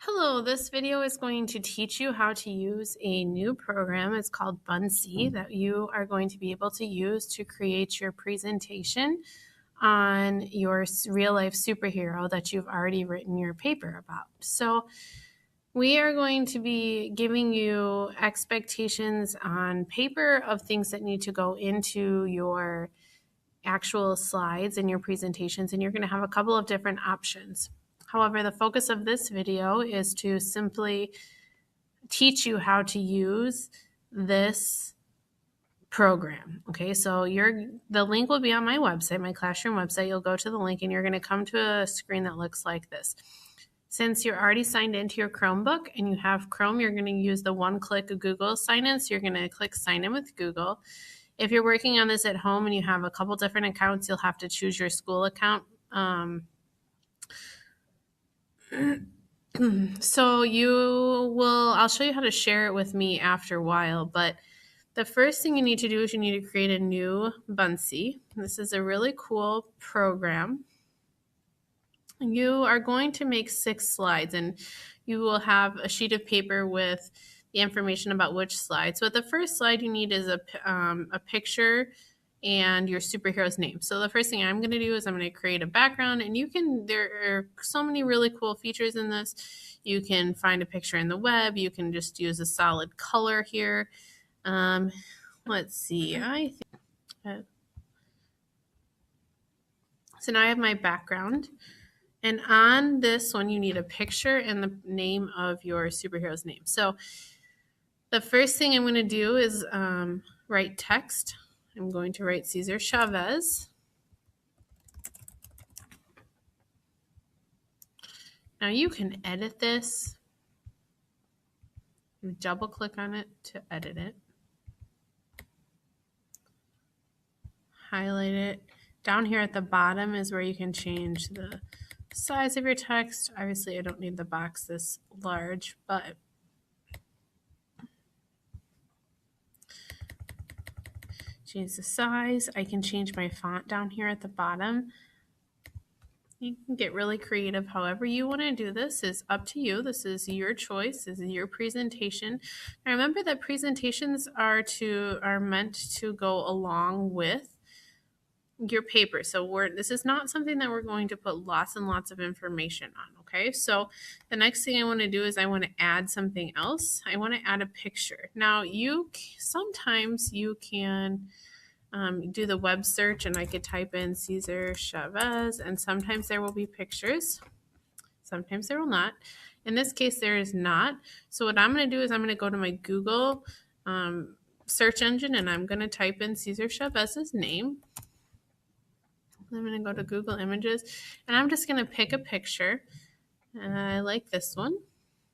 Hello, this video is going to teach you how to use a new program. It's called Buncee that you are going to be able to use to create your presentation on your real life superhero that you've already written your paper about. So we are going to be giving you expectations on paper of things that need to go into your actual slides and your presentations, and you're going to have a couple of different options. However, the focus of this video is to simply teach you how to use this program. Okay, so the link will be on my website, my classroom website. You'll go to the link and you're going to come to a screen that looks like this. Since you're already signed into your Chromebook and you have Chrome, you're going to use the one-click Google sign-in. So you're going to click sign in with Google. If you're working on this at home and you have a couple different accounts, you'll have to choose your school account. So I'll show you how to share it with me after a while, but the first thing you need to do is you need to create a new Buncee. This is a really cool program. You are going to make 6 slides and you will have a sheet of paper with the information about which slide. So the first slide you need is a picture and your superhero's name. So the first thing I'm going to do is I'm going to create a background, and there are so many really cool features in this. You can find a picture in the web. You can just use a solid color here. Let's see. So now I have my background. And on this one, you need a picture and the name of your superhero's name. So the first thing I'm going to do is write text. I'm going to write Cesar Chavez. Now you can edit this. You double click on it to edit it. Highlight it. Down here at the bottom is where you can change the size of your text. Obviously, I don't need the box this large, but change the size. I can change my font down here at the bottom. You can get really creative however you want to do this. Is up to you. This is your choice. This is your presentation. Now remember that presentations are meant to go along with your paper. So this is not something that we're going to put lots and lots of information on. Okay, so the next thing I want to do is I want to add something else. I want to add a picture. Now sometimes you can do the web search, and I could type in Cesar Chavez, and sometimes there will be pictures. Sometimes there will not. In this case, there is not. So what I'm going to do is I'm going to go to my Google search engine, and I'm going to type in Cesar Chavez's name. I'm going to go to Google Images, and I'm just going to pick a picture. I like this one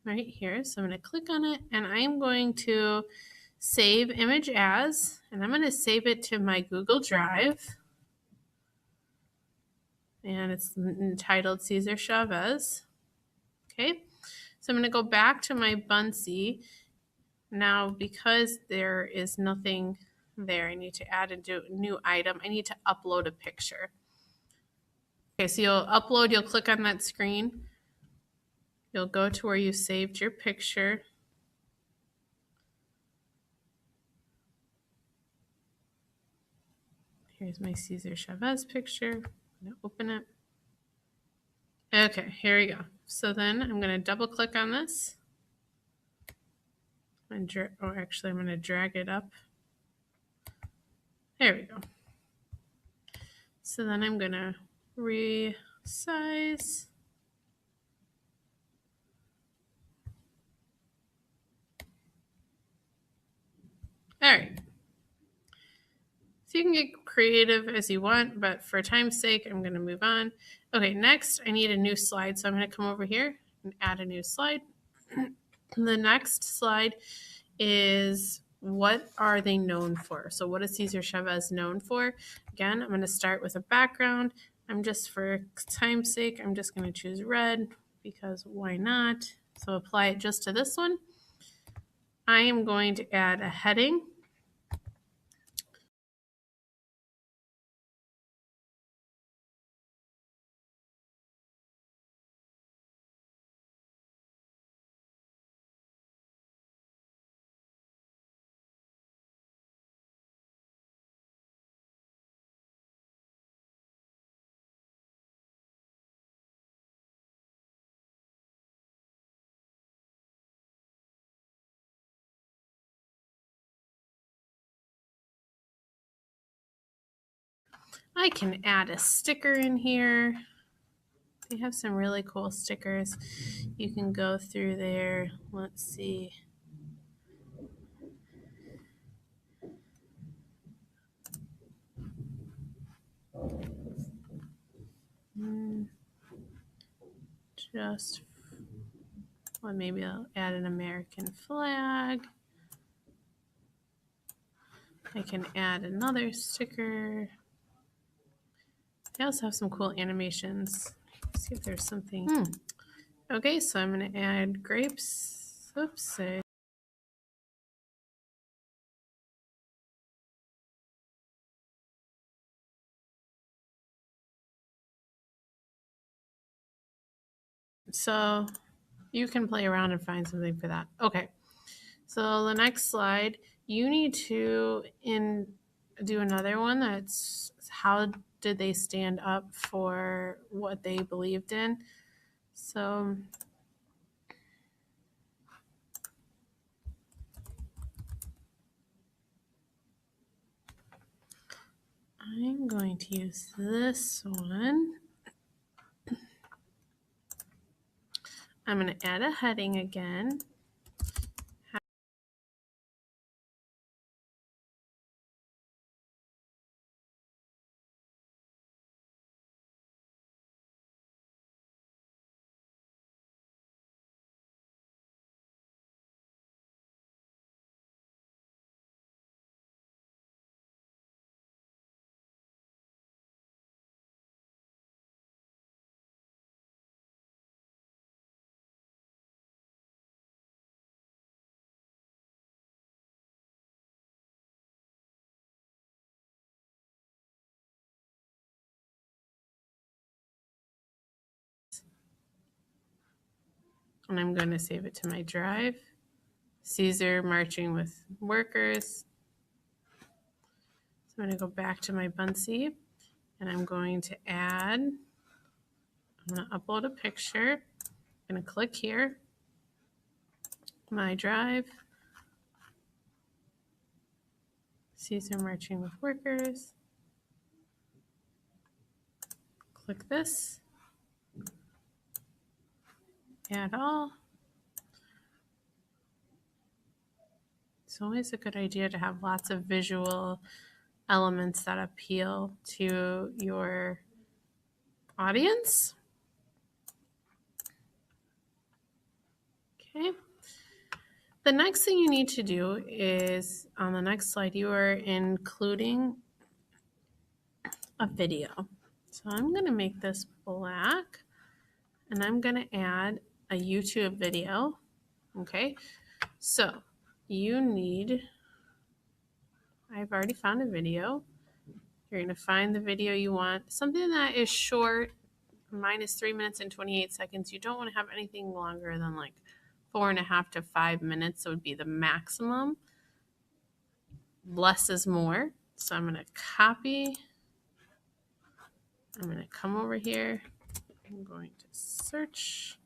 right here. So I'm going to click on it, and I'm going to save image as, and I'm going to save it to my Google Drive. And it's entitled Cesar Chavez. Okay, so I'm going to go back to my Buncee. Now, because there is nothing there, I need to add a new item. I need to upload a picture. Okay, so you'll click on that screen. You'll go to where you saved your picture. Here's my Cesar Chavez picture. I'm going to open it. Okay, here we go. So then I'm going to double click on this. I'm going to drag it up. There we go. So then I'm going to resize. All right. So you can get creative as you want, but for time's sake, I'm going to move on. Okay, next I need a new slide. So I'm going to come over here and add a new slide. The next slide is, what are they known for? So what is Cesar Chavez known for? Again, I'm going to start with a background. For time's sake, I'm just going to choose red because why not? So apply it just to this one. I am going to add a heading. I can add a sticker in here. They have some really cool stickers. You can go through there. Let's see. Just, well, maybe I'll add an American flag. I can add another sticker. They also have some cool animations. Let's see if there's something. Okay, so I'm going to add grapes. Oops. So you can play around and find something for that. Okay, so the next slide, you need to do another one that's how did they stand up for what they believed in. So I'm going to use this one. I'm going to add a heading again. And I'm going to save it to my drive. Caesar marching with workers. So I'm going to go back to my Buncee and I'm going to add, I'm going to upload a picture. I'm going to click here, my drive, Caesar marching with workers. Click this, add all. It's always a good idea to have lots of visual elements that appeal to your audience. Okay. The next thing you need to do is, on the next slide, you are including a video. So I'm going to make this black and I'm going to add a YouTube video. Okay. So you need, I've already found a video. You're going to find the video you want, something that is short. Mine is 3 minutes and 28 seconds. You don't want to have anything longer than like 4.5 to 5 minutes. So it would be the maximum. Less is more. So I'm going to copy. I'm going to come over here. I'm going to search,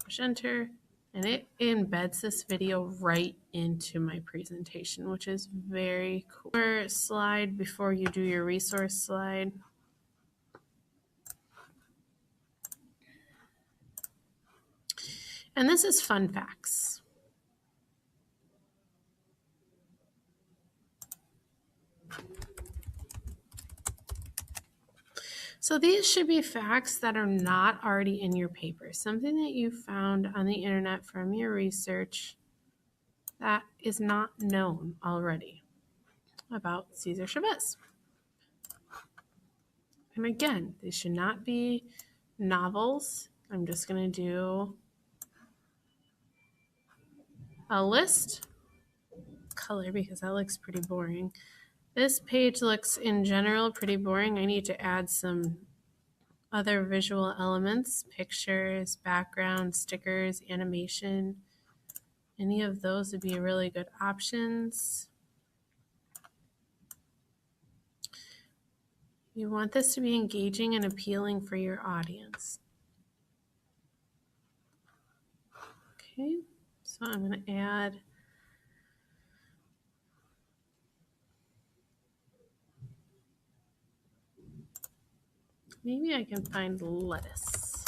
push enter, and it embeds this video right into my presentation, which is very cool. Slide before you do your resource slide. And this is fun facts. So these should be facts that are not already in your paper, something that you found on the internet from your research that is not known already about Cesar Chavez. And again, these should not be novels. I'm just going to do a list color because that looks pretty boring. This page looks in general pretty boring. I need to add some other visual elements, pictures, background, stickers, animation. Any of those would be really good options. You want this to be engaging and appealing for your audience. Okay, so I'm going to add Maybe I can find lettuce.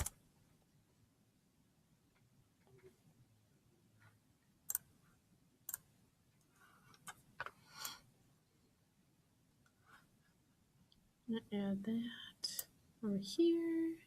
Add that over here.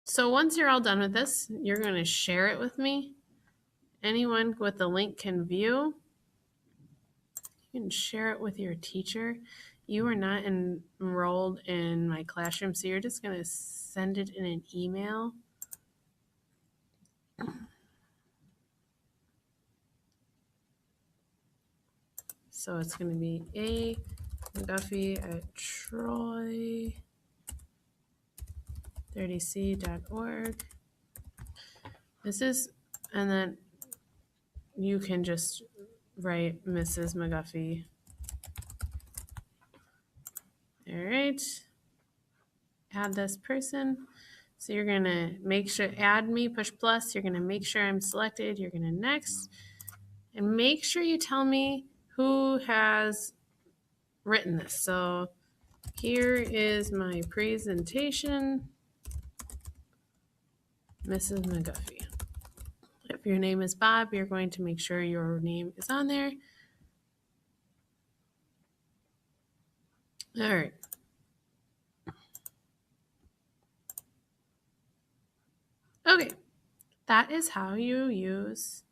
So once you're all done with this, you're going to share it with me. Anyone with the link can view. You can share it with your teacher. You are not enrolled in my classroom, so you're just going to send it in an email. So it's going to be A McGuffey at troy30c.org. This is, and then you can just write Mrs. McGuffey. All right. Add this person. So you're going to make sure, add me, push plus. You're going to make sure I'm selected. You're going to next. And make sure you tell me who has written this. So here is my presentation, Mrs. McGuffey. If your name is Bob, you're going to make sure your name is on there. All right. Okay, that is how you use